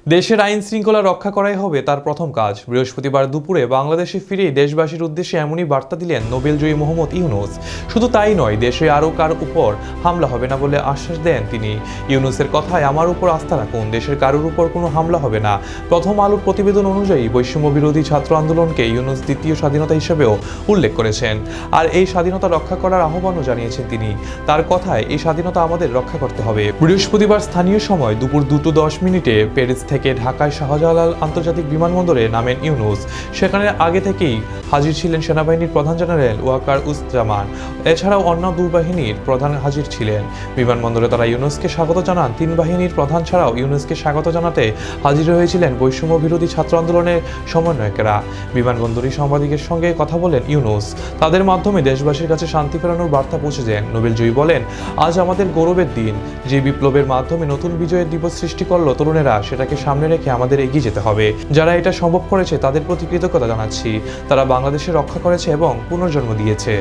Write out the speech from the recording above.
দেশের আইন শৃঙ্খলা রক্ষা করাই হবে তার প্রথম কাজ। বৃহস্পতিবার দুপুরে বাংলাদেশে ফিরে দেশবাসীর উদ্দেশ্যে এমনই বার্তা দিলেন নোবেলজয়ী মোহাম্মদ ইউনূস। শুধু তাই নয়, দেশে আরও কার উপর হামলা হবে না বলে আশ্বাস দেন তিনি। ইউনূসের কথায়, আমার উপর আস্থা রাখুন, দেশের কারোর উপর কোনো হামলা হবে না। প্রথম আলোর প্রতিবেদন অনুযায়ী বৈষম্য বিরোধী ছাত্র আন্দোলনকে ইউনূস দ্বিতীয় স্বাধীনতা হিসেবেও উল্লেখ করেছেন। আর এই স্বাধীনতা রক্ষা করার আহ্বানও জানিয়েছেন তিনি। তার কথায়, এই স্বাধীনতা আমাদের রক্ষা করতে হবে। বৃহস্পতিবার স্থানীয় সময় দুপুর 2:10 প্যারিস থেকে ঢাকায় শাহজালাল আন্তর্জাতিক বিমানবন্দরে নামেন ইউনূস। সেখানে আগে থেকেই হাজির ছিলেন সেনাবাহিনীর প্রধান জেনারেল ওয়াকার উজ্জামান। এছাড়াও অন্য দুই বাহিনীর প্রধান হাজির ছিলেন। বিমানবন্দরে তারা ইউনূসকে স্বাগত জানান। তিন বাহিনীর প্রধান ছাড়াও ইউনূসকে স্বাগত জানাতে হাজির হয়েছিলেন বৈষম্য বিরোধী ছাত্র আন্দোলনের সমন্বয়কেরা। বিমানবন্দরে সাংবাদিকের সঙ্গে কথা বলেন ইউনূস। তাদের মাধ্যমে দেশবাসীর কাছে শান্তি ফেরানোর বার্তা পৌঁছে দেন। নোবেলজয়ী বলেন, আজ আমাদের গৌরবের দিন। যে বিপ্লবের মাধ্যমে নতুন বিজয়ের দিবস সৃষ্টি করলো তরুণেরা, সেটাকে সামনে রেখে আমাদের এগিয়ে যেতে হবে। যারা এটা সম্ভব করেছে তাদের প্রতি কৃতজ্ঞতা জানাচ্ছি। তারা বাংলাদেশে রক্ষা করেছে এবং পুনর্জন্ম দিয়েছে।